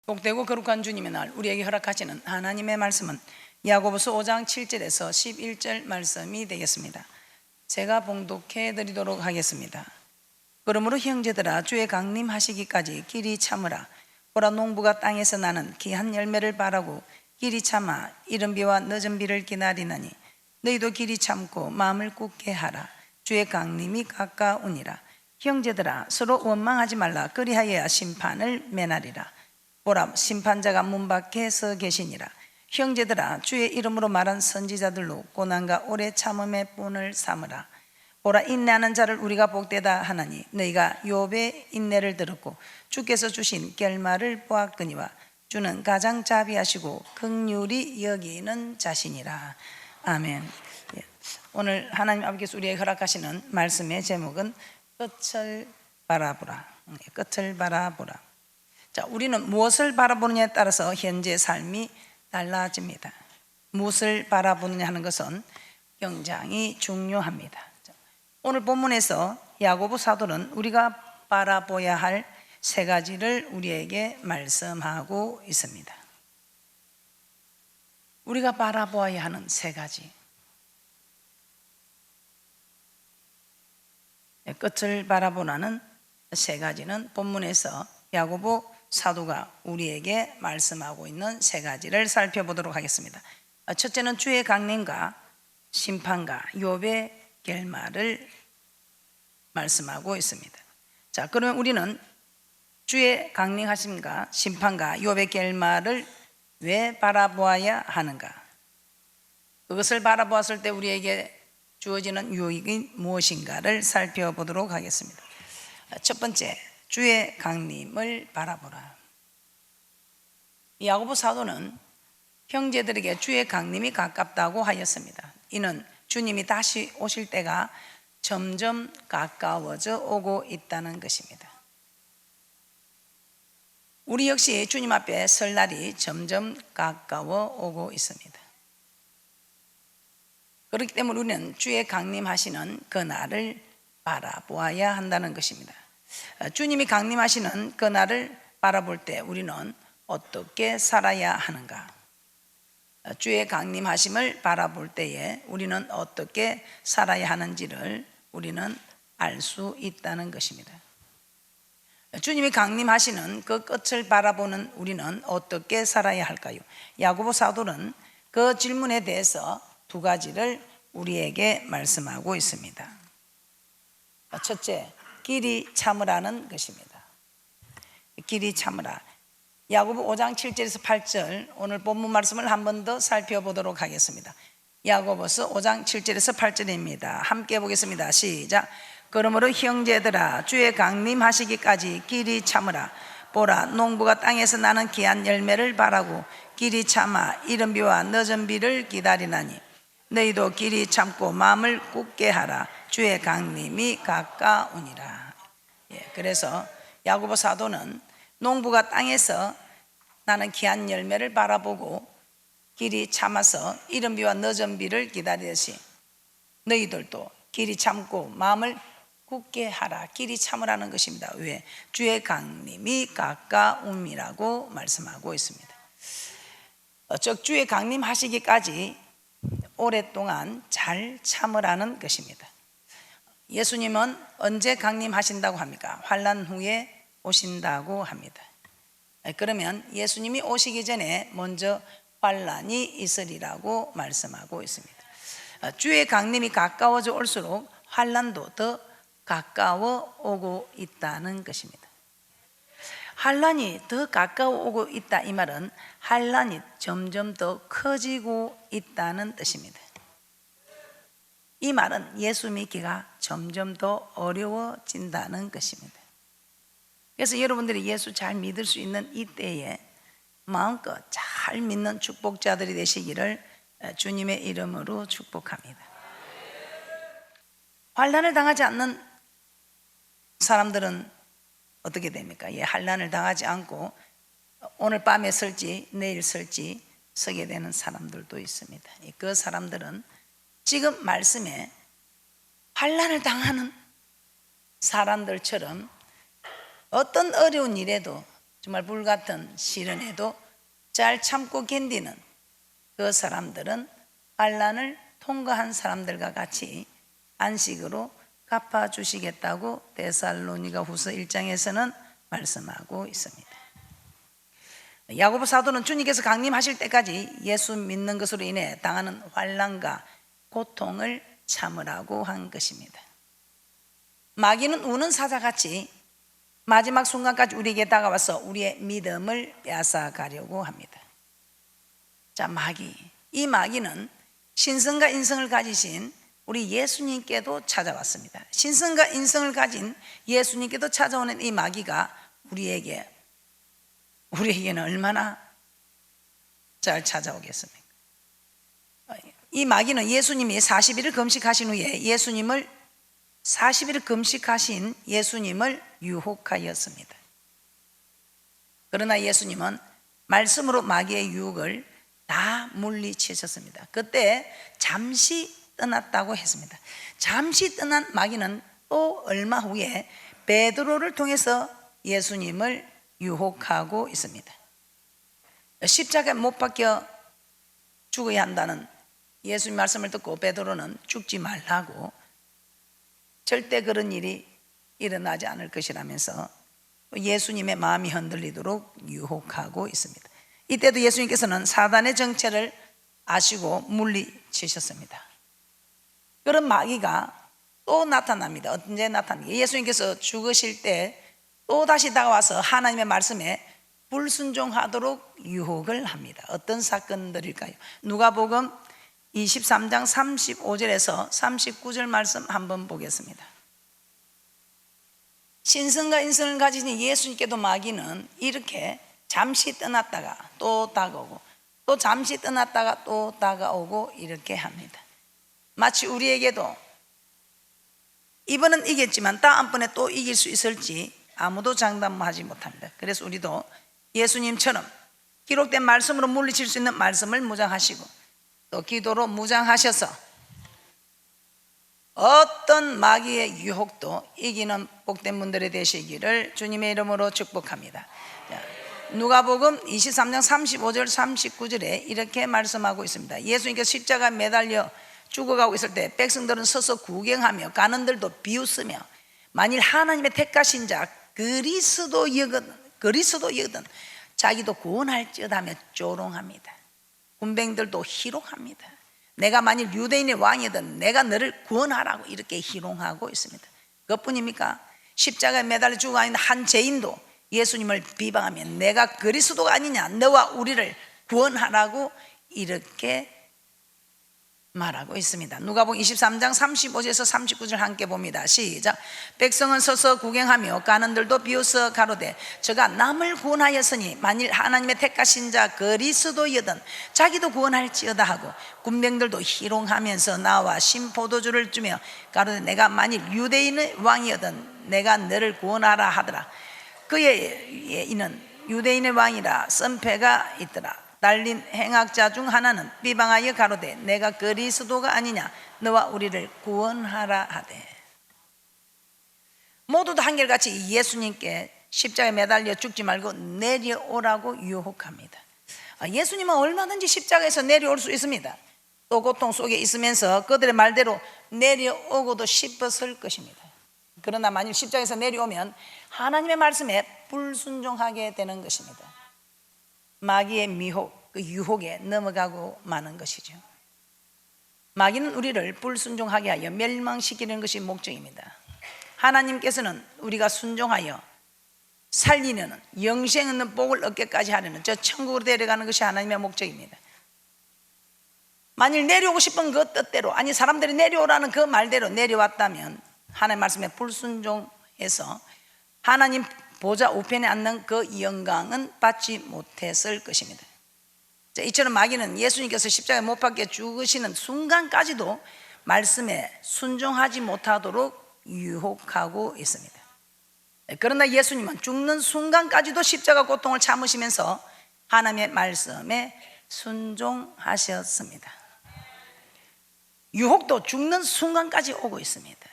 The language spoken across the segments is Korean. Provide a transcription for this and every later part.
복되고 거룩한 주님의 날 우리에게 허락하시는 하나님의 말씀은 야고보서 5장 7절에서 11절 말씀이 되겠습니다. 제가 봉독해 드리도록 하겠습니다. 그러므로 형제들아, 주의 강림하시기까지 길이 참으라. 보라, 농부가 땅에서 나는 귀한 열매를 바라고 길이 참아 이른 비와 늦은 비를 기다리나니 너희도 길이 참고 마음을 굳게 하라. 주의 강림이 가까우니라. 형제들아, 서로 원망하지 말라. 그리하여야 심판을 면하리라. 보라, 심판자가 문 밖에 서 계시니라. 형제들아, 주의 이름으로 말한 선지자들로 고난과 오래 참음의 본을 삼으라. 보라, 인내하는 자를 우리가 복되다 하나니 너희가 욥의 인내를 들었고 주께서 주신 결말을 보았거니와 주는 가장 자비하시고 긍휼히 여기는 자신이라. 아멘. 오늘 하나님 아버지께서 우리에게 허락하시는 말씀의 제목은 끝을 바라보라. 끝을 바라보라. 자, 우리는 무엇을 바라보느냐에 따라서 현재 삶이 달라집니다. 무엇을 바라보느냐 하는 것은 굉장히 중요합니다. 오늘 본문에서 야고보 사도는 우리가 바라봐야 할 세 가지를 우리에게 말씀하고 있습니다. 우리가 바라보아야 하는 세 가지. 끝을 바라보라는 세 가지는 본문에서 야고보 사도가 우리에게 말씀하고 있는 세 가지를 살펴보도록 하겠습니다. 첫째는 주의 강림과 심판과 욥의 결말을 말씀하고 있습니다. 자, 그러면 우리는 주의 강림하심과 심판과 욥의 결말을 왜 바라보아야 하는가? 그것을 바라보았을 때 우리에게 주어지는 유익이 무엇인가를 살펴보도록 하겠습니다. 첫 번째, 주의 강림을 바라보라. 야고보 사도는 형제들에게 주의 강림이 가깝다고 하였습니다. 이는 주님이 다시 오실 때가 점점 가까워져 오고 있다는 것입니다. 우리 역시 주님 앞에 설 날이 점점 가까워 오고 있습니다. 그렇기 때문에 우리는 주의 강림하시는 그 날을 바라보아야 한다는 것입니다. 주님이 강림하시는 그 날을 바라볼 때 우리는 어떻게 살아야 하는가? 주의 강림하심을 바라볼 때에 우리는 어떻게 살아야 하는지를 우리는 알 수 있다는 것입니다. 주님이 강림하시는 그 끝을 바라보는 우리는 어떻게 살아야 할까요? 야고보 사도는 그 질문에 대해서 두 가지를 우리에게 말씀하고 있습니다. 첫째, 길이 참으라는 것입니다. 길이 참으라. 야고보 5장 7절에서 8절 오늘 본문 말씀을 한 번 더 살펴보도록 하겠습니다. 야고보서 5장 7절에서 8절입니다. 함께 보겠습니다. 시작. 그러므로 형제들아, 주의 강림하시기까지 길이 참으라. 보라, 농부가 땅에서 나는 귀한 열매를 바라고 길이 참아 이른 비와 늦은 비를 기다리나니 너희도 길이 참고 마음을 굳게 하라. 주의 강림이 가까우니라. 그래서 야고보 사도는 농부가 땅에서 나는 귀한 열매를 바라보고 길이 참아서 이른 비와 늦은 비를 기다리듯이 너희들도 길이 참고 마음을 굳게 하라. 길이 참으라는 것입니다. 왜? 주의 강림이 가까움이라고 말씀하고 있습니다. 즉 주의 강림하시기까지 오랫동안 잘 참으라는 것입니다. 예수님은 언제 강림하신다고 합니까? 환난 후에 오신다고 합니다. 그러면 예수님이 오시기 전에 먼저 환난이 있으리라고 말씀하고 있습니다. 주의 강림이 가까워져 올수록 환난도 더 가까워 오고 있다는 것입니다. 환난이 더 가까워 오고 있다, 이 말은 환난이 점점 더 커지고 있다는 뜻입니다. 이 말은 예수 믿기가 점점 더 어려워진다는 것입니다. 그래서 여러분들이 예수 잘 믿을 수 있는 이때에 마음껏 잘 믿는 축복자들이 되시기를 주님의 이름으로 축복합니다. 환난을 당하지 않는 사람들은 어떻게 됩니까? 환난을 당하지 않고 오늘 밤에 설지 내일 설지 서게 되는 사람들도 있습니다. 그 사람들은 지금 말씀에 환난을 당하는 사람들처럼 어떤 어려운 일에도 정말 불같은 시련에도 잘 참고 견디는 그 사람들은 환난을 통과한 사람들과 같이 안식으로 갚아주시겠다고 데살로니가 후서 1장에서는 말씀하고 있습니다. 야고보 사도는 주님께서 강림하실 때까지 예수 믿는 것으로 인해 당하는 환난과 고통을 참으라고 한 것입니다. 마귀는 우는 사자같이 마지막 순간까지 우리에게 다가와서 우리의 믿음을 빼앗아가려고 합니다. 자, 이 마귀는 신성과 인성을 가지신 우리 예수님께도 찾아왔습니다. 신성과 인성을 가진 예수님께도 찾아오는 이 마귀가 우리에게는 얼마나 잘 찾아오겠습니까? 이 마귀는 예수님이 40일을 금식하신 후에 40일을 금식하신 예수님을 유혹하였습니다. 그러나 예수님은 말씀으로 마귀의 유혹을 다 물리치셨습니다. 그때 잠시 떠났다고 했습니다. 잠시 떠난 마귀는 또 얼마 후에 베드로를 통해서 예수님을 유혹하고 있습니다. 십자가에 못 박혀 죽어야 한다는 예수님 말씀을 듣고 베드로는 죽지 말라고, 절대 그런 일이 일어나지 않을 것이라면서 예수님의 마음이 흔들리도록 유혹하고 있습니다. 이때도 예수님께서는 사단의 정체를 아시고 물리치셨습니다. 그런 마귀가 또 나타납니다. 언제 나타납니까? 예수님께서 죽으실 때 또 다시 다가와서 하나님의 말씀에 불순종하도록 유혹을 합니다. 어떤 사건들일까요? 누가복음 23장 35절에서 39절 말씀 한번 보겠습니다. 신성과 인성을 가진 예수님께도 마귀는 이렇게 잠시 떠났다가 또 다가오고, 또 잠시 떠났다가 또 다가오고 이렇게 합니다. 마치 우리에게도 이번은 이겼지만 다음번에 또 이길 수 있을지 아무도 장담하지 못합니다. 그래서 우리도 예수님처럼 기록된 말씀으로 물리칠 수 있는 말씀을 무장하시고 또 기도로 무장하셔서 어떤 마귀의 유혹도 이기는 복된 분들이 되시기를 주님의 이름으로 축복합니다. 누가복음 23장 35절 39절에 이렇게 말씀하고 있습니다. 예수님께서 십자가에 매달려 죽어가고 있을 때 백성들은 서서 구경하며 가는들도 비웃으며 만일 하나님의 택하신 자 그리스도이거든 자기도 구원할지어다 하며 조롱합니다. 군병들도 희롱합니다. 내가 만일 유대인의 왕이든 내가 너를 구원하라고 이렇게 희롱하고 있습니다. 그것뿐입니까? 십자가에 매달려 죽어 있는 한 죄인도 예수님을 비방하며 내가 그리스도가 아니냐, 너와 우리를 구원하라고 이렇게 말하고 있습니다. 누가복음 23장 35절에서 39절 함께 봅니다. 시작. 백성은 서서 구경하며 가는들도 비웃어 가로되 저가 남을 구원하였으니 만일 하나님의 택하신 자 그리스도이거든 자기도 구원할지어다 하고 군병들도 희롱하면서 나와 신포도주를 주며 가로되 내가 만일 유대인의 왕이거든 내가 너를 구원하라 하더라. 그의 이는 유대인의 왕이라 선패가 있더라. 달린 행악자 중 하나는 비방하여 가로되 내가 그리스도가 아니냐, 너와 우리를 구원하라 하되. 모두 다 한결같이 예수님께 십자가에 매달려 죽지 말고 내려오라고 유혹합니다. 예수님은 얼마든지 십자가에서 내려올 수 있습니다. 또 고통 속에 있으면서 그들의 말대로 내려오고도 싶었을 것입니다. 그러나 만일 십자가에서 내려오면 하나님의 말씀에 불순종하게 되는 것입니다. 마귀의 미혹, 그 유혹에 넘어가고 마는 것이죠. 마귀는 우리를 불순종하게 하여 멸망시키는 것이 목적입니다. 하나님께서는 우리가 순종하여 살리는 영생 있는 복을 얻게까지 하려는 저 천국으로 데려가는 것이 하나님의 목적입니다. 만일 내려오고 싶은 그 뜻대로, 아니 사람들이 내려오라는 그 말대로 내려왔다면 하나님의 말씀에 불순종해서 하나님 보좌 우편에 앉는 그 영광은 받지 못했을 것입니다. 이처럼 마귀는 예수님께서 십자가에 못 박혀 죽으시는 순간까지도 말씀에 순종하지 못하도록 유혹하고 있습니다. 그러나 예수님은 죽는 순간까지도 십자가 고통을 참으시면서 하나님의 말씀에 순종하셨습니다. 유혹도 죽는 순간까지 오고 있습니다.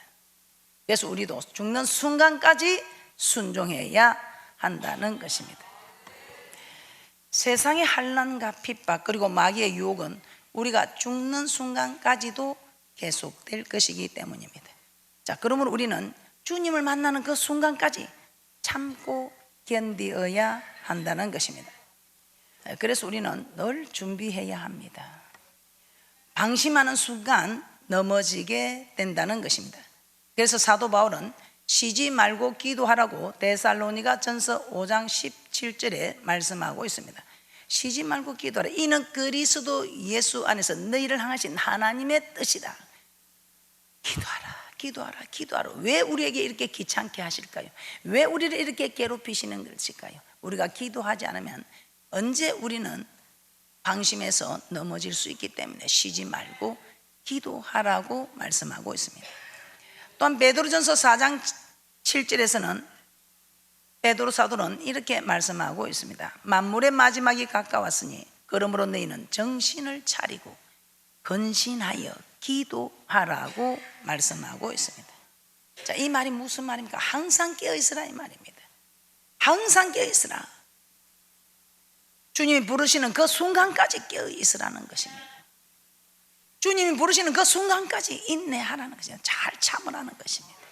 그래서 우리도 죽는 순간까지 순종해야 한다는 것입니다. 세상의 환난과 핍박 그리고 마귀의 유혹은 우리가 죽는 순간까지도 계속될 것이기 때문입니다. 자, 그러므로 우리는 주님을 만나는 그 순간까지 참고 견디어야 한다는 것입니다. 그래서 우리는 늘 준비해야 합니다. 방심하는 순간 넘어지게 된다는 것입니다. 그래서 사도 바울은 쉬지 말고 기도하라고 데살로니가 전서 5장 17절에 말씀하고 있습니다. 쉬지 말고 기도하라. 이는 그리스도 예수 안에서 너희를 향하신 하나님의 뜻이다. 기도하라, 기도하라, 기도하라. 왜 우리에게 이렇게 귀찮게 하실까요? 왜 우리를 이렇게 괴롭히시는 것일까요? 우리가 기도하지 않으면 언제 우리는 방심해서 넘어질 수 있기 때문에 쉬지 말고 기도하라고 말씀하고 있습니다. 또한 베드로전서 4장 7절에서는 베드로 사도는 이렇게 말씀하고 있습니다. 만물의 마지막이 가까웠으니 그러므로 너희는 정신을 차리고 근신하여 기도하라고 말씀하고 있습니다. 자, 이 말이 무슨 말입니까? 항상 깨어있으라 이 말입니다. 항상 깨어있으라. 주님이 부르시는 그 순간까지 깨어있으라는 것입니다. 주님이 부르시는 그 순간까지 인내하라는 것입니다. 잘 참으라는 것입니다.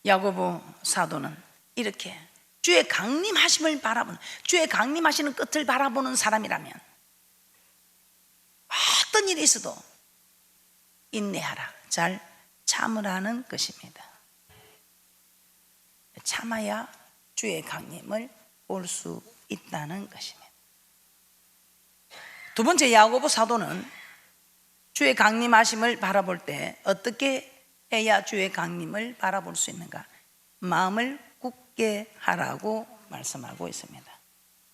야고보 사도는 이렇게 주의 강림하심을 바라보는, 주의 강림하시는 끝을 바라보는 사람이라면 어떤 일이 있어도 인내하라, 잘 참으라는 것입니다. 참아야 주의 강림을 볼 수 있다는 것입니다. 두 번째, 야고보 사도는 주의 강림하심을 바라볼 때 어떻게 해야 주의 강림을 바라볼 수 있는가? 마음을 굳게 하라고 말씀하고 있습니다.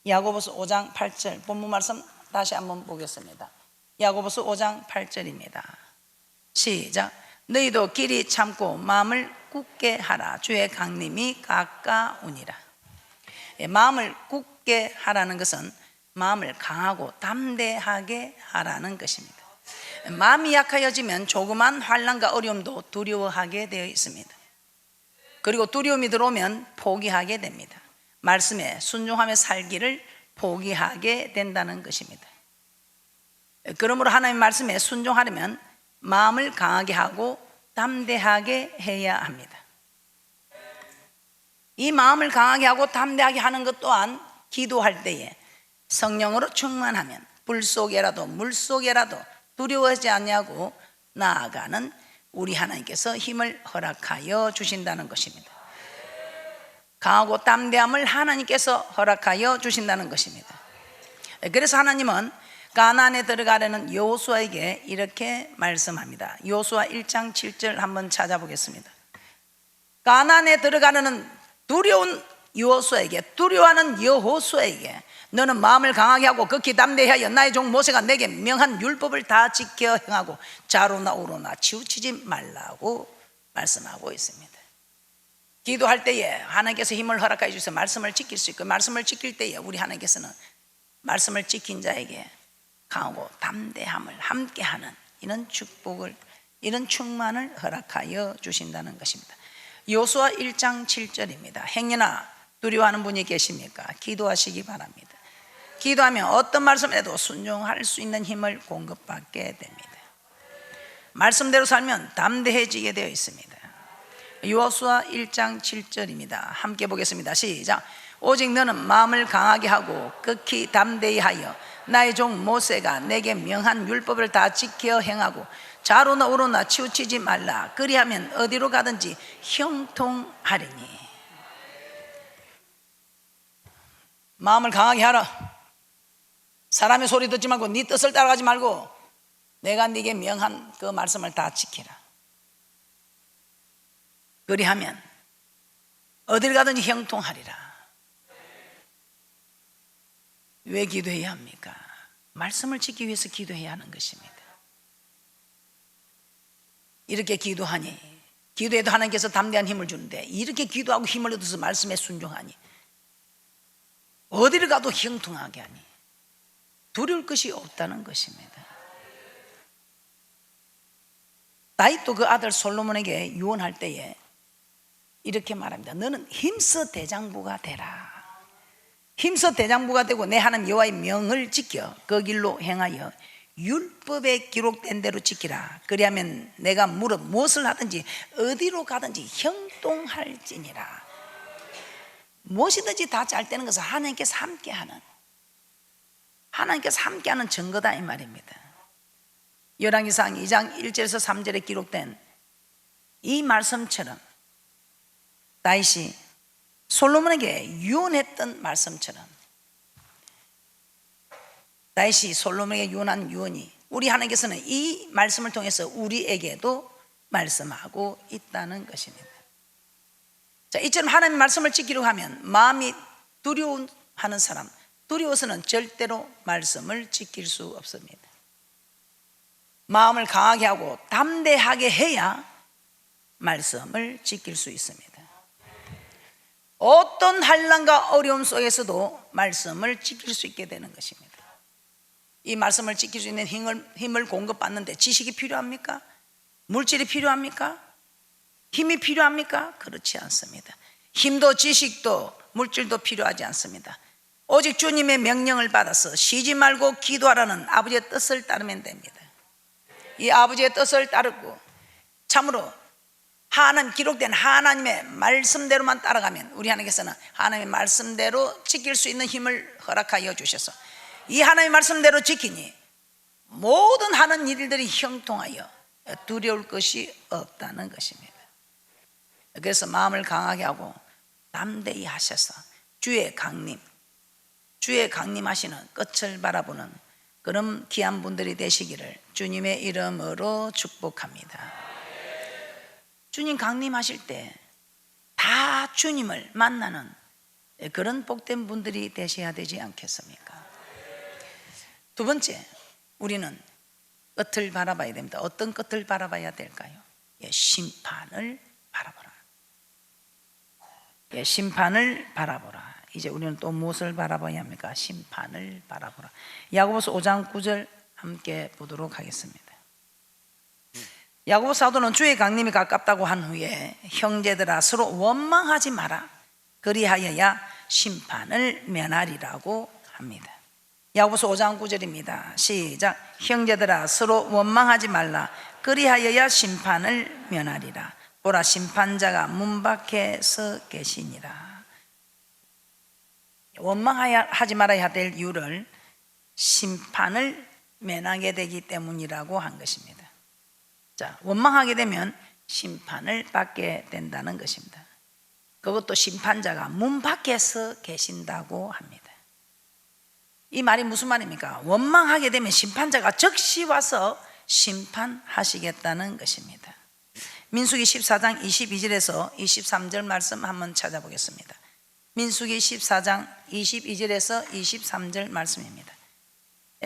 야고보서 5장 8절 본문 말씀 다시 한번 보겠습니다. 야고보서 5장 8절입니다. 시작. 너희도 길이 참고 마음을 굳게 하라. 주의 강림이 가까우니라. 마음을 굳게 하라는 것은 마음을 강하고 담대하게 하라는 것입니다. 마음이 약해지면 조그만 환난과 어려움도 두려워하게 되어 있습니다. 그리고 두려움이 들어오면 포기하게 됩니다. 말씀에 순종하며 살기를 포기하게 된다는 것입니다. 그러므로 하나님의 말씀에 순종하려면 마음을 강하게 하고 담대하게 해야 합니다. 이 마음을 강하게 하고 담대하게 하는 것 또한 기도할 때에 성령으로 충만하면 불 속에라도 물 속에라도 두려워하지 않냐고 나아가는 우리 하나님께서 힘을 허락하여 주신다는 것입니다. 강하고 담대함을 하나님께서 허락하여 주신다는 것입니다. 그래서 하나님은 가나안에 들어가려는 여호수아에게 이렇게 말씀합니다. 여호수아 1장 7절 한번 찾아보겠습니다. 가나안에 들어가려는 두려운 여호수아에게, 두려워하는 여호수아에게 너는 마음을 강하게 하고 극히 담대하여 나의 종 모세가 내게 명한 율법을 다 지켜 행하고 좌로나 우로나 치우치지 말라고 말씀하고 있습니다. 기도할 때에 하나님께서 힘을 허락해 주셔서 말씀을 지킬 수 있고, 말씀을 지킬 때에 우리 하나님께서는 말씀을 지킨 자에게 강하고 담대함을 함께하는 이런 축복을, 이런 충만을 허락하여 주신다는 것입니다. 여호수아 1장 7절입니다. 행여나 두려워하는 분이 계십니까? 기도하시기 바랍니다. 기도하면 어떤 말씀에도 순종할 수 있는 힘을 공급받게 됩니다. 말씀대로 살면 담대해지게 되어 있습니다. 여호수아 1장 7절입니다. 함께 보겠습니다. 시작. 오직 너는 마음을 강하게 하고 극히 담대히 하여 나의 종 모세가 내게 명한 율법을 다 지켜 행하고 좌로나 우로나 치우치지 말라. 그리하면 어디로 가든지 형통하리니. 마음을 강하게 하라. 사람의 소리 듣지 말고 네 뜻을 따라가지 말고 내가 네게 명한 그 말씀을 다 지키라. 그리하면 어딜 가든지 형통하리라. 왜 기도해야 합니까? 말씀을 지키기 위해서 기도해야 하는 것입니다. 이렇게 기도하니, 기도해도 하나님께서 담대한 힘을 주는데 이렇게 기도하고 힘을 얻어서 말씀에 순종하니 어디를 가도 형통하게 하니 두려울 것이 없다는 것입니다. 다윗도 그 아들 솔로몬에게 유언할 때에 이렇게 말합니다. 너는 힘써 대장부가 되라. 힘써 대장부가 되고 내 하나님 여호와의 명을 지켜 그 길로 행하여 율법에 기록된 대로 지키라. 그리하면 내가 무엇을 하든지 어디로 가든지 형통할지니라. 무엇이든지 다 잘 되는 것은 하나님께서 함께하는 증거다 이 말입니다. 열왕기상 2장 1절에서 3절에 기록된 이 말씀처럼 다윗이 솔로몬에게 유언했던 말씀처럼 다윗이 솔로몬에게 유언한 유언이 우리 하나님께서는 이 말씀을 통해서 우리에게도 말씀하고 있다는 것입니다. 자, 이처럼 하나님의 말씀을 지키려고 하면 마음이 두려워하는 사람, 두려워서는 절대로 말씀을 지킬 수 없습니다. 마음을 강하게 하고 담대하게 해야 말씀을 지킬 수 있습니다. 어떤 환난과 어려움 속에서도 말씀을 지킬 수 있게 되는 것입니다. 이 말씀을 지킬 수 있는 힘을 공급받는데 지식이 필요합니까? 물질이 필요합니까? 힘이 필요합니까? 그렇지 않습니다. 힘도 지식도 물질도 필요하지 않습니다. 오직 주님의 명령을 받아서 쉬지 말고 기도하라는 아버지의 뜻을 따르면 됩니다. 이 아버지의 뜻을 따르고 참으로 기록된 하나님의 말씀대로만 따라가면 우리 하나님께서는 하나님의 말씀대로 지킬 수 있는 힘을 허락하여 주셔서 이 하나님의 말씀대로 지키니 모든 하는 일들이 형통하여 두려울 것이 없다는 것입니다. 그래서 마음을 강하게 하고 담대히 하셔서 주의 강림하시는 끝을 바라보는 그런 귀한 분들이 되시기를 주님의 이름으로 축복합니다. 주님 강림하실 때 다 주님을 만나는 그런 복된 분들이 되셔야 되지 않겠습니까? 두 번째, 우리는 끝을 바라봐야 됩니다. 어떤 끝을 바라봐야 될까요? 심판을 바라보라. 심판을 바라보라. 이제 우리는 또 무엇을 바라봐야 합니까? 심판을 바라보라. 야고보서 5장 9절 함께 보도록 하겠습니다. 야고보 사도는 주의 강림이 가깝다고 한 후에 형제들아 서로 원망하지 마라. 그리하여야 심판을 면하리라고 합니다. 야고보서 5장 9절입니다. 시작. 형제들아 서로 원망하지 말라. 그리하여야 심판을 면하리라. 보라 심판자가 문 밖에 서 계시니라. 원망하지 말아야 될 이유를 심판을 면하게 되기 때문이라고 한 것입니다. 자, 원망하게 되면 심판을 받게 된다는 것입니다. 그것도 심판자가 문 밖에서 계신다고 합니다. 이 말이 무슨 말입니까? 원망하게 되면 심판자가 즉시 와서 심판하시겠다는 것입니다. 민수기 14장 22절에서 23절 말씀 한번 찾아보겠습니다. 민수기 14장 22절에서 23절 말씀입니다.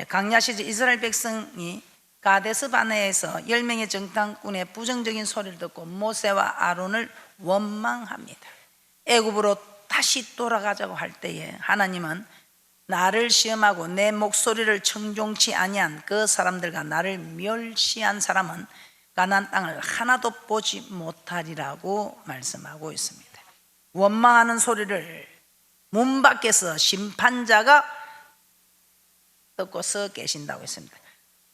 광야 시절 이스라엘 백성이 가데스 바네에서 10명의 정탐꾼의 부정적인 소리를 듣고 모세와 아론을 원망합니다. 애굽으로 다시 돌아가자고 할 때에 하나님은 나를 시험하고 내 목소리를 청종치 아니한 그 사람들과 나를 멸시한 사람은 가나안 땅을 하나도 보지 못하리라고 말씀하고 있습니다. 원망하는 소리를 문 밖에서 심판자가 듣고 서 계신다고 했습니다.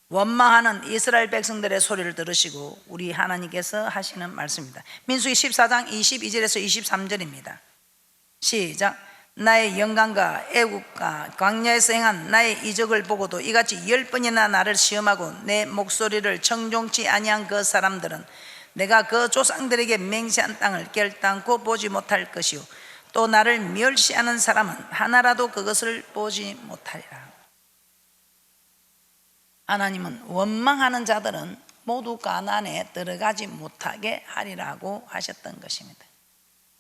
원망하는 이스라엘 백성들의 소리를 들으시고 우리 하나님께서 하시는 말씀입니다. 민수기 14장 22절에서 23절입니다. 시작. 나의 영광과 애국과 광야에서 행한 나의 이적을 보고도 이같이 10번이나 나를 시험하고 내 목소리를 청종치 아니한 그 사람들은 내가 그 조상들에게 맹세한 땅을 결단코 보지 못할 것이요 또 나를 멸시하는 사람은 하나라도 그것을 보지 못하리라. 하나님은 원망하는 자들은 모두 가나안에 들어가지 못하게 하리라고 하셨던 것입니다.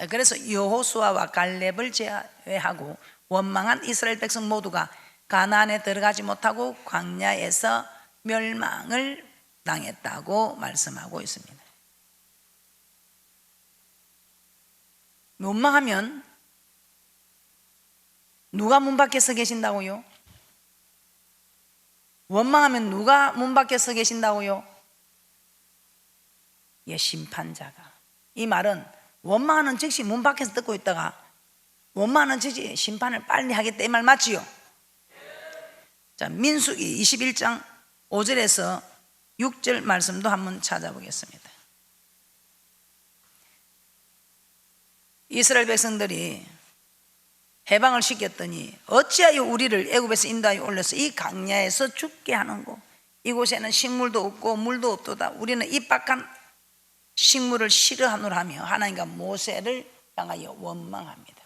그래서 여호수아와 갈렙을 제외하고 원망한 이스라엘 백성 모두가 가나안에 들어가지 못하고 광야에서 멸망을 당했다고 말씀하고 있습니다. 원망하면 누가 문 밖에 서 계신다고요? 원망하면 누가 문 밖에 서 계신다고요? 심판자가. 이 말은 원망하는 즉시 문 밖에서 듣고 있다가 원망하는 지지 심판을 빨리 하겠다 이 말 맞지요? 자, 민수기 21장 5절에서 6절 말씀도 한번 찾아보겠습니다. 이스라엘 백성들이 해방을 시켰더니 어찌하여 우리를 애굽에서 인도하여 올려서 이 광야에서 죽게 하는고, 이곳에는 식물도 없고 물도 없도다. 우리는 이 박한 식물을 싫어하노라 하며 하나님과 모세를 향하여 원망합니다.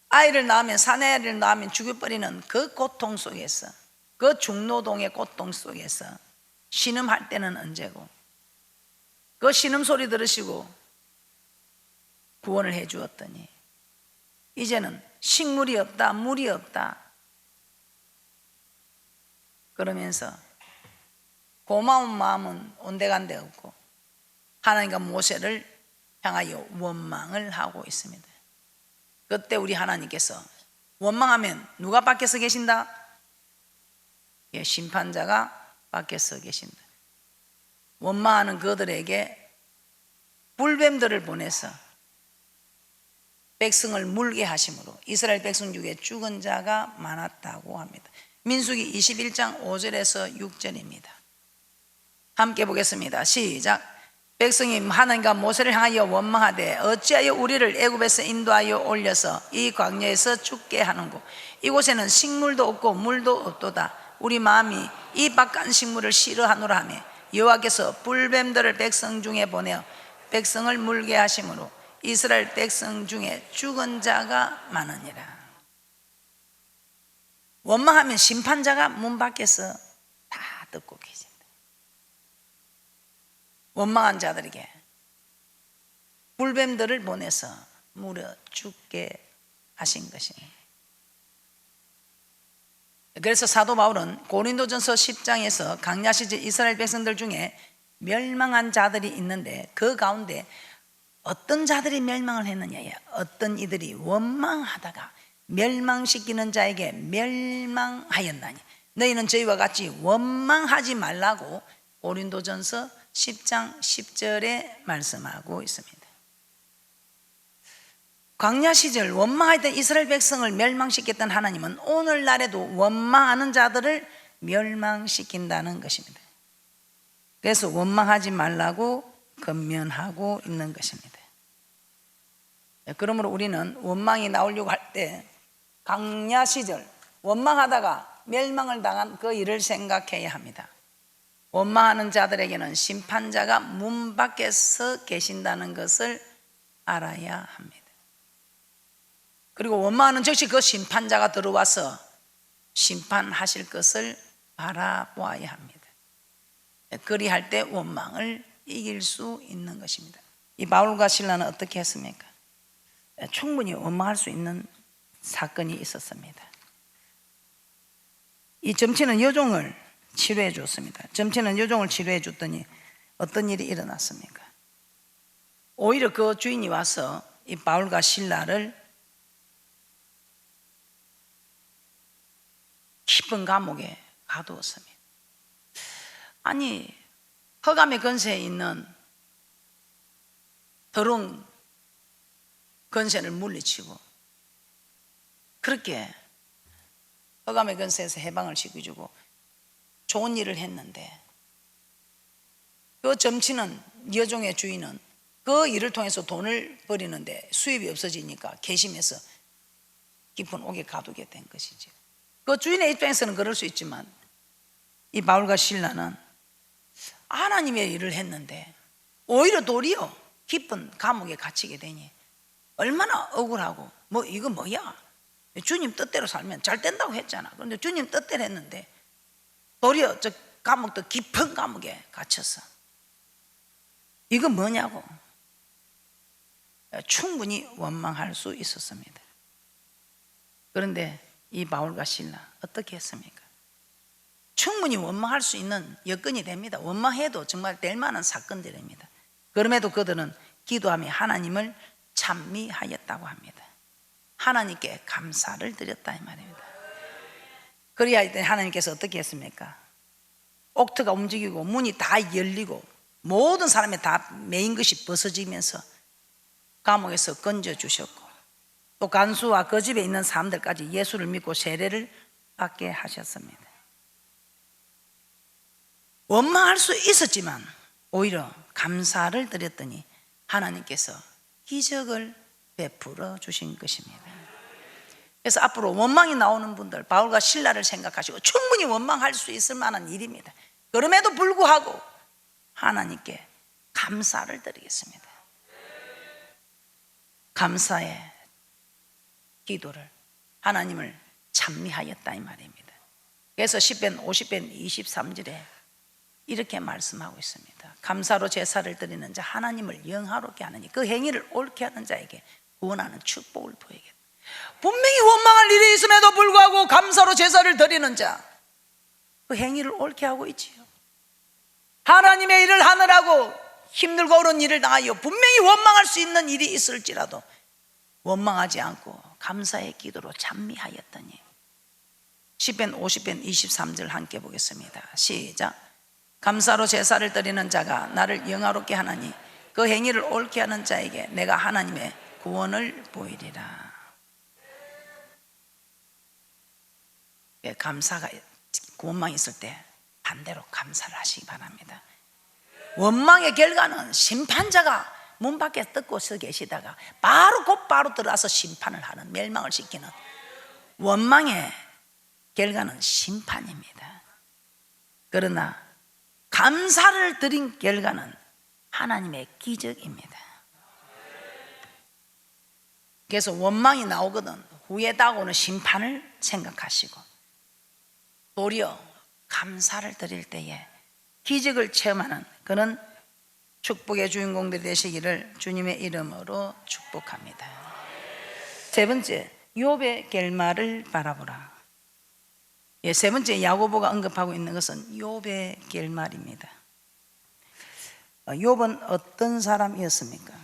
아이를 낳으면, 사내아이를 낳으면 죽여버리는 그 고통 속에서, 그 중노동의 고통 속에서 신음할 때는 언제고, 그 신음 소리 들으시고 구원을 해 주었더니 이제는 식물이 없다, 물이 없다 그러면서 고마운 마음은 온데간데 없고 하나님과 모세를 향하여 원망을 하고 있습니다. 그때 우리 하나님께서 원망하면 누가 밖에서 계신다? 예, 심판자가 밖에서 계신다. 원망하는 그들에게 불뱀들을 보내서 백성을 물게 하심으로 이스라엘 백성 중에 죽은 자가 많았다고 합니다. 민수기 21장 5절에서 6절입니다. 함께 보겠습니다. 시작. 백성이 하나님과 모세를 향하여 원망하되 어찌하여 우리를 애굽에서 인도하여 올려서 이 광야에서 죽게 하는고, 이곳에는 식물도 없고 물도 없도다. 우리 마음이 이 박한 식물을 싫어하노라 하며 여호와께서 불뱀들을 백성 중에 보내어 백성을 물게 하심으로 이스라엘 백성 중에 죽은 자가 많으니라. 원망하면 심판자가 문 밖에서 다 듣고 계신다. 원망한 자들에게 불뱀들을 보내서 물어 죽게 하신 것입니다. 그래서 사도 바울은 고린도전서 10장에서 광야 시절 이스라엘 백성들 중에 멸망한 자들이 있는데 그 가운데 어떤 자들이 멸망을 했느냐에 어떤 이들이 원망하다가 멸망시키는 자에게 멸망하였나니 너희는 저희와 같이 원망하지 말라고 고린도전서 10장 10절에 말씀하고 있습니다. 광야 시절 원망하던 이스라엘 백성을 멸망시켰던 하나님은 오늘날에도 원망하는 자들을 멸망시킨다는 것입니다. 그래서 원망하지 말라고 권면하고 있는 것입니다. 그러므로 우리는 원망이 나오려고 할 때 광야 시절 원망하다가 멸망을 당한 그 일을 생각해야 합니다. 원망하는 자들에게는 심판자가 문 밖에서 계신다는 것을 알아야 합니다. 그리고 원망하는 즉시 그 심판자가 들어와서 심판하실 것을 바라보아야 합니다. 그리할 때 원망을 이길 수 있는 것입니다. 이 바울과 실라는 어떻게 했습니까? 충분히 원망할 수 있는 사건이 있었습니다. 이 점치는 여종을 치료해 줬습니다. 점치는 여종을 치료해 줬더니 어떤 일이 일어났습니까? 오히려 그 주인이 와서 이 바울과 실라를 깊은 감옥에 가두었습니다. 아니, 흑암의 권세에 있는 더러운 권세를 물리치고 그렇게 흑암의 권세에서 해방을 시켜주고 좋은 일을 했는데 그 점치는 여종의 주인은 그 일을 통해서 돈을 벌이는데 수입이 없어지니까 괘씸해서 깊은 옥에 가두게 된 것이죠. 그 주인의 입장에서는 그럴 수 있지만 이 바울과 실라는 하나님의 일을 했는데 오히려 도리어 깊은 감옥에 갇히게 되니 얼마나 억울하고 뭐 이거 뭐야, 주님 뜻대로 살면 잘 된다고 했잖아. 그런데 주님 뜻대로 했는데 도리어 저 감옥도 깊은 감옥에 갇혀서 이거 뭐냐고 충분히 원망할 수 있었습니다. 그런데 이 바울과 실라 어떻게 했습니까? 충분히 원망할 수 있는 여건이 됩니다. 원망해도 정말 될 만한 사건들입니다. 그럼에도 그들은 기도하며 하나님을 찬미하였다고 합니다. 하나님께 감사를 드렸다 이 말입니다. 그래야 할 때 하나님께서 어떻게 했습니까? 옥토가 움직이고 문이 다 열리고 모든 사람이 다 메인 것이 벗어지면서 감옥에서 건져주셨고 또 간수와 그 집에 있는 사람들까지 예수를 믿고 세례를 받게 하셨습니다. 원망할 수 있었지만 오히려 감사를 드렸더니 하나님께서 기적을 베풀어 주신 것입니다. 그래서 앞으로 원망이 나오는 분들, 바울과 실라를 생각하시고 충분히 원망할 수 있을 만한 일입니다. 그럼에도 불구하고 하나님께 감사를 드리겠습니다. 감사의 기도를 하나님을 찬미하였다 이 말입니다. 그래서 시편 50편 23절에 이렇게 말씀하고 있습니다. 감사로 제사를 드리는 자 하나님을 영화롭게 하느니 그 행위를 옳게 하는 자에게 구원하는 축복을 보이겠다. 분명히 원망할 일이 있음에도 불구하고 감사로 제사를 드리는 자, 그 행위를 옳게 하고 있지요. 하나님의 일을 하느라고 힘들고 어려운 일을 당하여 분명히 원망할 수 있는 일이 있을지라도 원망하지 않고 감사의 기도로 찬미하였더니 시편 50편 23절 함께 보겠습니다. 시작. 감사로 제사를 드리는 자가 나를 영화롭게 하나니 그 행위를 옳게 하는 자에게 내가 하나님의 구원을 보이리라. 감사가 원망이 있을 때 반대로 감사를 하시기 바랍니다. 원망의 결과는 심판자가 문 밖에 뜯고 서 계시다가 곧바로 들어와서 심판을 하는, 멸망을 시키는 원망의 결과는 심판입니다. 그러나 감사를 드린 결과는 하나님의 기적입니다. 그래서 원망이 나오거든 후에 다가오는 심판을 생각하시고 도리어 감사를 드릴 때에 기적을 체험하는 그런 축복의 주인공들이 되시기를 주님의 이름으로 축복합니다. 세 번째, 욥의 결말을 바라보라. 세 번째 야고보가 언급하고 있는 것은 욥의 결말입니다. 욥은 어떤 사람이었습니까?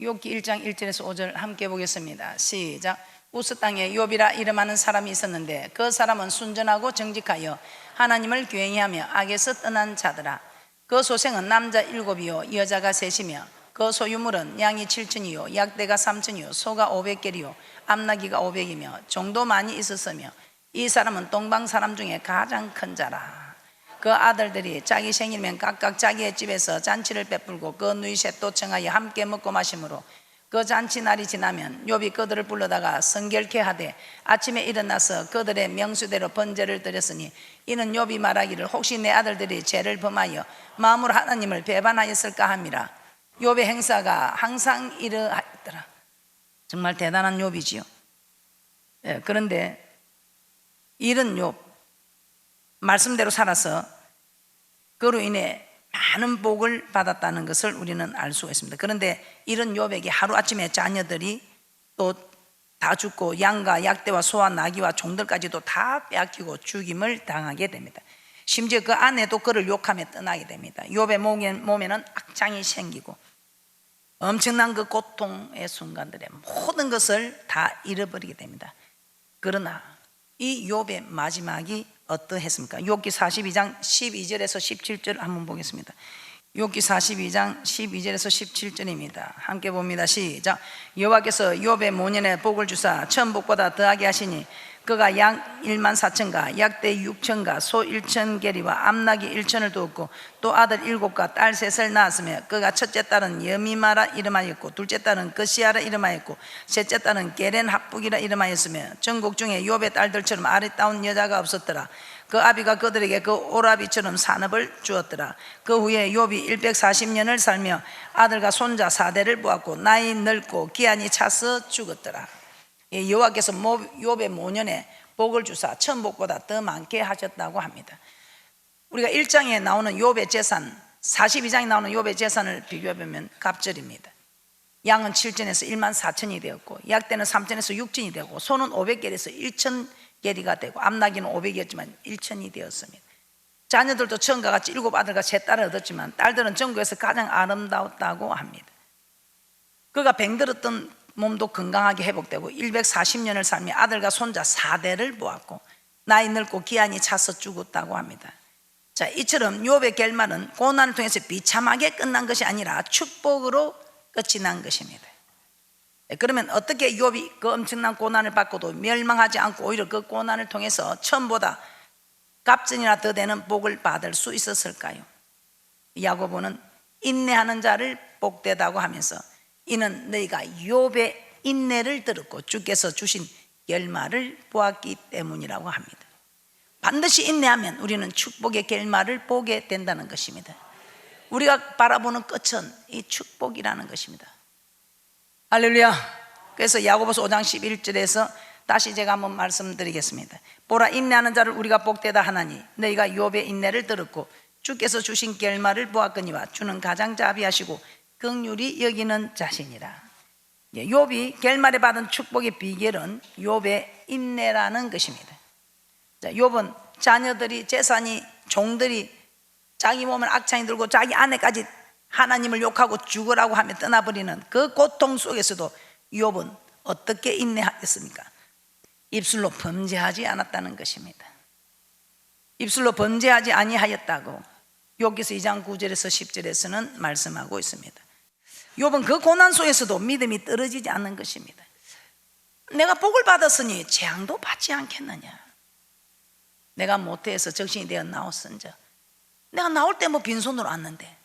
욥기 1장 1절에서 5절 함께 보겠습니다. 시작. 우스 땅에 욥이라 이름하는 사람이 있었는데 그 사람은 순전하고 정직하여 하나님을 교행하며 악에서 떠난 자더라. 그 소생은 남자 7이요 여자가 3이며 그 소유물은 양이 7천이요 약대가 3천이요 소가 500개리요 암나귀가 500이며 종도 많이 있었으며 이 사람은 동방 사람 중에 가장 큰 자라. 그 아들들이 자기 생일면 각각 자기의 집에서 잔치를 베풀고 그 누이 셋도 청하여 함께 먹고 마시므로 그 잔치 날이 지나면 욥이 그들을 불러다가 성결케 하되 아침에 일어나서 그들의 명수대로 번제를 드렸으니 이는 욥이 말하기를 혹시 내 아들들이 죄를 범하여 마음으로 하나님을 배반하였을까 함이라. 욥의 행사가 항상 이러하였더라. 정말 대단한 욥이지요. 그런데 이런 욥 말씀대로 살아서 그로 인해 많은 복을 받았다는 것을 우리는 알 수가 있습니다. 그런데 이런 욥에게 하루아침에 자녀들이 또 다 죽고 양과 약대와 소와 나귀와 종들까지도 다 빼앗기고 죽임을 당하게 됩니다. 심지어 그 아내도 그를 욕하며 떠나게 됩니다. 욥의 몸에는 악장이 생기고 엄청난 그 고통의 순간들에 모든 것을 다 잃어버리게 됩니다. 그러나 이 욥의 마지막이 어떠했습니까? 욥기 42장 12절에서 17절 한번 보겠습니다. 욥기 42장 12절에서 17절입니다. 함께 봅니다. 시작. 여호와께서 욥의 모년에 복을 주사 천복보다 더하게 하시니 그가 양 1만 4천가 약대 6천가 소 1천 개리와 암나귀 1천을 두었고 또 아들 7과 딸 3을 낳았으며 그가 첫째 딸은 여미마라 이름하였고 둘째 딸은 그시아라 이름하였고 셋째 딸은 게렌 합북이라 이름하였으며 전국 중에 욥의 딸들처럼 아리따운 여자가 없었더라. 그 아비가 그들에게 그 오라비처럼 산업을 주었더라. 그 후에 욥이 140년을 살며 아들과 손자 4대를 보았고 나이 늙고 기한이 차서 죽었더라. 여호와께서 욥의 모년에 복을 주사 천복보다 더 많게 하셨다고 합니다. 우리가 1장에 나오는 욥의 재산 42장에 나오는 욥의 재산을 비교해보면 갑절입니다. 양은 7천에서 1만 4천이 되었고 약대는 3천에서 6천이 되고 소는 500개에서 1천 개리가 되고 암나귀는 500이었지만 1천이 되었습니다. 자녀들도 처음과 같이 7 아들과 3 딸을 얻었지만 딸들은 전국에서 가장 아름다웠다고 합니다. 그가 병들었던 몸도 건강하게 회복되고 140년을 살며 아들과 손자 4대를 보았고 나이 늙고 기한이 차서 죽었다고 합니다. 자, 이처럼 욥의 결말은 고난을 통해서 비참하게 끝난 것이 아니라 축복으로 끝이 난 것입니다. 그러면 어떻게 욥이 그 엄청난 고난을 받고도 멸망하지 않고 오히려 그 고난을 통해서 처음보다 갑전이나 더 되는 복을 받을 수 있었을까요? 야고보는 인내하는 자를 복되다고 하면서 이는 너희가 욥의 인내를 들었고 주께서 주신 결말을 보았기 때문이라고 합니다. 반드시 인내하면 우리는 축복의 결말을 보게 된다는 것입니다. 우리가 바라보는 끝은 이 축복이라는 것입니다. 할렐루야. 그래서 야고보서 5장 11절에서 다시 제가 한번 말씀드리겠습니다. 보라, 인내하는 자를 우리가 복되다 하나니 너희가 욥의 인내를 들었고 주께서 주신 결말을 보았거니와 주는 가장 자비하시고 긍휼히 여기는 자시니라. 욥이 결말에 받은 축복의 비결은 욥의 인내라는 것입니다. 욥은 자녀들이, 재산이, 종들이 자기 몸을 악창이 들고 자기 아내까지 하나님을 욕하고 죽으라고 하며 떠나버리는 그 고통 속에서도 욥은 어떻게 인내하였습니까? 입술로 범죄하지 않았다는 것입니다. 입술로 범죄하지 아니하였다고 욥기서 2장 9절에서 10절에서는 말씀하고 있습니다. 욥은 그 고난 속에서도 믿음이 떨어지지 않는 것입니다. 내가 복을 받았으니 재앙도 받지 않겠느냐. 내가 모태에서 적신이 되어 나왔은즉 내가 나올 때 뭐 빈손으로 왔는데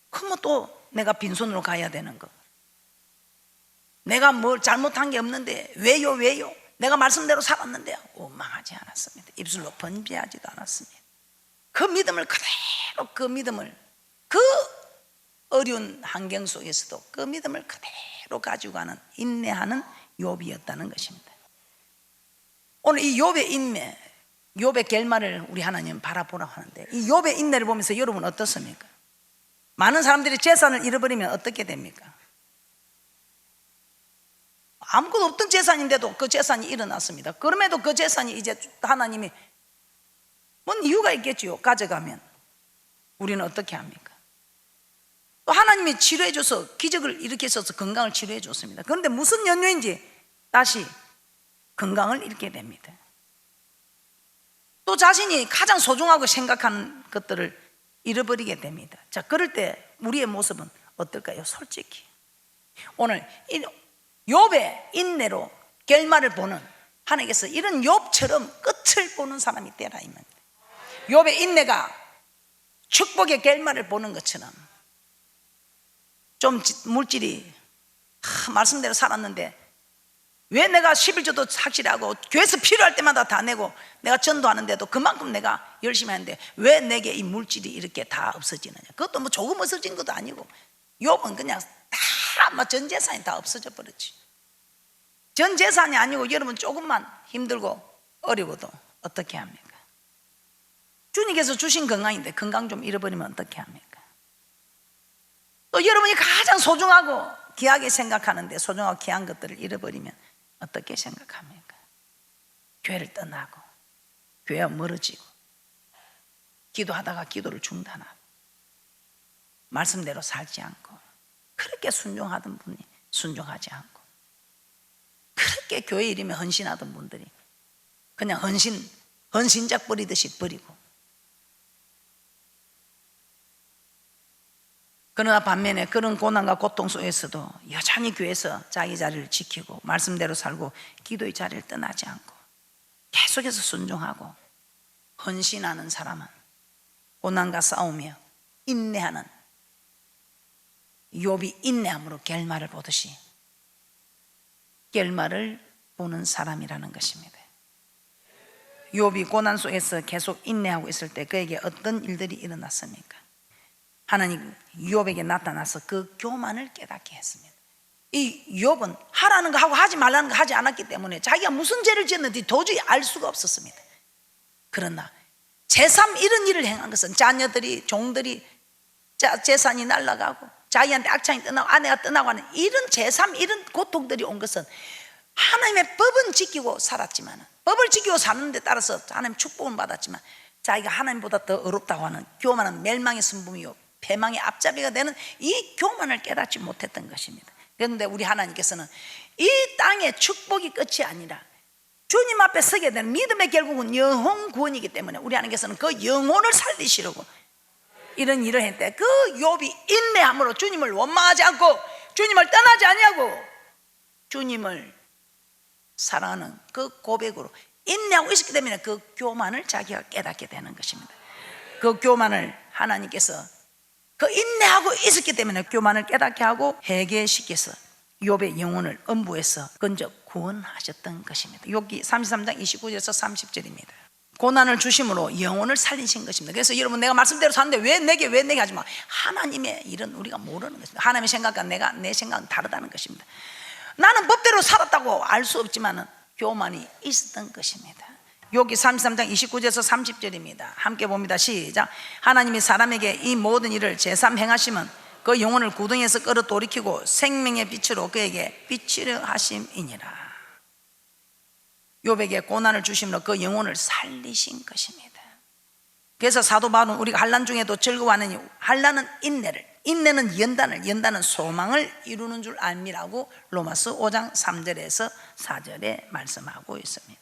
그럼 또 내가 빈손으로 가야 되는 거. 내가 뭘 잘못한 게 없는데 왜요? 내가 말씀대로 살았는데 원망하지 않았습니다. 입술로 번비하지도 않았습니다. 그 믿음을 그대로, 그 어려운 환경 속에서도 그 믿음을 그대로 가지고 가는 인내하는 욥이었다는 것입니다. 오늘 이 욥의 인내, 욥의 결말을 우리 하나님 바라보라고 하는데 이 욥의 인내를 보면서 여러분 어떻습니까? 많은 사람들이 재산을 잃어버리면 어떻게 됩니까? 아무것도 없던 재산인데도 그 재산이 일어났습니다. 그럼에도 그 재산이 이제 하나님이 뭔 이유가 있겠지요. 가져가면 우리는 어떻게 합니까? 또 하나님이 치료해 줘서 기적을 일으켜서 건강을 치료해 줬습니다. 그런데 무슨 연유인지 다시 건강을 잃게 됩니다. 또 자신이 가장 소중하고 생각하는 것들을 잃어버리게 됩니다. 자, 그럴 때 우리의 모습은 어떨까요? 솔직히 오늘 욥의 인내로 결말을 보는 하나님께서 이런 욥처럼 끝을 보는 사람이 되라 이 말입니다. 욥의 인내가 축복의 결말을 보는 것처럼 좀 물질이 말씀대로 살았는데 왜 내가 11조도 확실하고 교회에서 필요할 때마다 다 내고 내가 전도하는데도 그만큼 내가 열심히 하는데 왜 내게 이 물질이 이렇게 다 없어지느냐. 그것도 뭐 조금 없어진 것도 아니고 욥은 그냥 다 전 재산이 다 없어져 버렸지. 전 재산이 아니고 여러분 조금만 힘들고 어려워도 어떻게 합니까? 주님께서 주신 건강인데 건강 좀 잃어버리면 어떻게 합니까? 또 여러분이 가장 소중하고 귀하게 생각하는데 소중하고 귀한 것들을 잃어버리면 어떻게 생각합니까? 교회를 떠나고 교회와 멀어지고 기도하다가 기도를 중단하고 말씀대로 살지 않고 그렇게 순종하던 분이 순종하지 않고 그렇게 교회 이름에 헌신하던 분들이 그냥 헌신작 버리듯이 버리고 그러나 반면에 그런 고난과 고통 속에서도 여전히 교회에서 자기 자리를 지키고 말씀대로 살고 기도의 자리를 떠나지 않고 계속해서 순종하고 헌신하는 사람은 고난과 싸우며 인내하는 욥이 인내함으로 결말을 보듯이 결말을 보는 사람이라는 것입니다. 욥이 고난 속에서 계속 인내하고 있을 때 그에게 어떤 일들이 일어났습니까? 하나님 욥에게 나타나서 그 교만을 깨닫게 했습니다. 이 욥은 하라는 거 하고 하지 말라는 거 하지 않았기 때문에 자기가 무슨 죄를 지었는지 도저히 알 수가 없었습니다. 그러나 제3 이런 일을 행한 것은 자녀들이 종들이 재산이 날아가고 자기한테 악창이 떠나고 아내가 떠나고 하는 이런 제3 이런 고통들이 온 것은 하나님의 법은 지키고 살았지만 법을 지키고 사는 데 따라서 하나님 축복은 받았지만 자기가 하나님보다 더 어렵다고 하는 교만은 멸망의 순범이요 패망의 앞잡이가 되는 이 교만을 깨닫지 못했던 것입니다. 그런데 우리 하나님께서는 이 땅의 축복이 끝이 아니라 주님 앞에 서게 되는 믿음의 결국은 영혼 구원이기 때문에 우리 하나님께서는 그 영혼을 살리시려고 이런 일을 했는데 그 욥이 인내함으로 주님을 원망하지 않고 주님을 떠나지 아니하고 주님을 사랑하는 그 고백으로 인내하고 있었기 때문에 그 교만을 자기가 깨닫게 되는 것입니다. 그 교만을 하나님께서 그 인내하고 있었기 때문에 교만을 깨닫게 하고 회개시켜서 욥의 영혼을 음부에서 건져 구원하셨던 것입니다. 욥기 33장 29절에서 30절입니다. 고난을 주심으로 영혼을 살리신 것입니다. 그래서 여러분, 내가 말씀대로 사는데 왜 내게 하지 마. 하나님의 일은 우리가 모르는 것입니다. 하나님의 생각과 내 생각은 다르다는 것입니다. 나는 법대로 살았다고 알 수 없지만 교만이 있었던 것입니다. 욥기 33장 29절에서 30절입니다. 함께 봅니다. 시작. 하나님이 사람에게 이 모든 일을 제삼 행하시면 그 영혼을 구덩이에서 끌어 돌이키고 생명의 빛으로 그에게 비치려 하심이니라. 욥에게 고난을 주심으로 그 영혼을 살리신 것입니다. 그래서 사도 바울은 우리가 환난 중에도 즐거워하는 이유, 환난은 인내는 연단은 소망을 이루는 줄 알미라고 로마서 5장 3절에서 4절에 말씀하고 있습니다.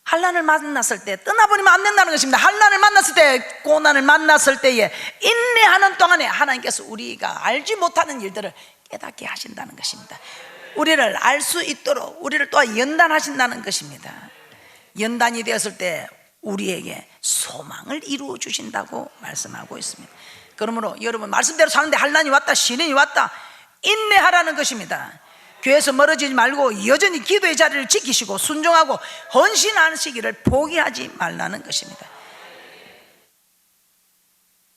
환난을 만났을 때 떠나버리면 안 된다는 것입니다. 환난을 만났을 때, 고난을 만났을 때에 인내하는 동안에 하나님께서 우리가 알지 못하는 일들을 깨닫게 하신다는 것입니다. 우리를 알 수 있도록 우리를 또한 연단하신다는 것입니다. 연단이 되었을 때 우리에게 소망을 이루어 주신다고 말씀하고 있습니다. 그러므로 여러분, 말씀대로 사는데 환난이 왔다, 시련이 왔다, 인내하라는 것입니다. 교회에서 멀어지지 말고 여전히 기도의 자리를 지키시고 순종하고 헌신하시기를 포기하지 말라는 것입니다.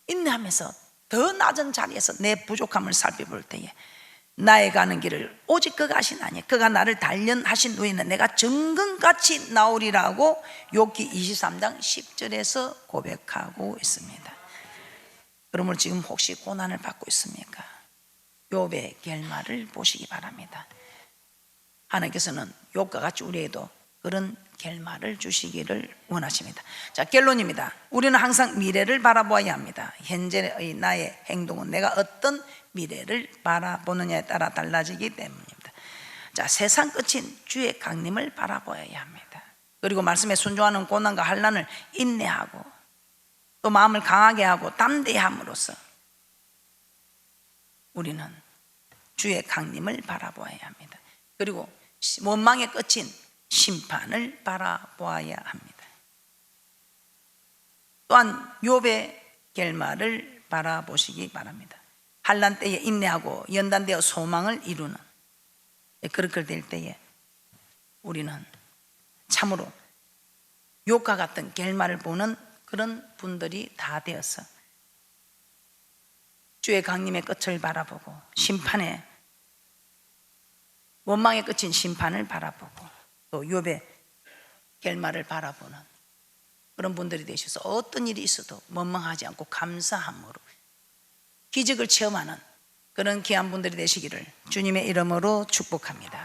인내하면서 더 낮은 자리에서 내 부족함을 살펴볼 때에 나의 가는 길을 오직 그가 하시나니 그가 나를 단련하신 후에는 내가 정금같이 나오리라고 욥기 23장 10절에서 고백하고 있습니다. 그러므로 지금 혹시 고난을 받고 있습니까? 욥의 결말을 보시기 바랍니다. 하나님께서는 욥과 같이 우리에게도 그런 결말을 주시기를 원하십니다. 자, 결론입니다. 우리는 항상 미래를 바라보아야 합니다. 현재의 나의 행동은 내가 어떤 미래를 바라보느냐에 따라 달라지기 때문입니다. 자, 세상 끝인 주의 강림을 바라보아야 합니다. 그리고 말씀에 순종하는 고난과 환난을 인내하고 또 마음을 강하게 하고 담대히 함으로써 우리는 주의 강림을 바라보아야 합니다. 그리고 원망의 끝인 심판을 바라보아야 합니다. 또한 욥의 결말을 바라보시기 바랍니다. 환난 때에 인내하고 연단되어 소망을 이루는, 그렇게 될 때에 우리는 참으로 욥과 같은 결말을 보는 그런 분들이 다 되어서 주의 강림의 끝을 바라보고 심판의 원망의 끝인 심판을 바라보고 또 욥의 결말을 바라보는 그런 분들이 되셔서 어떤 일이 있어도 원망하지 않고 감사함으로 기적을 체험하는 그런 귀한 분들이 되시기를 주님의 이름으로 축복합니다.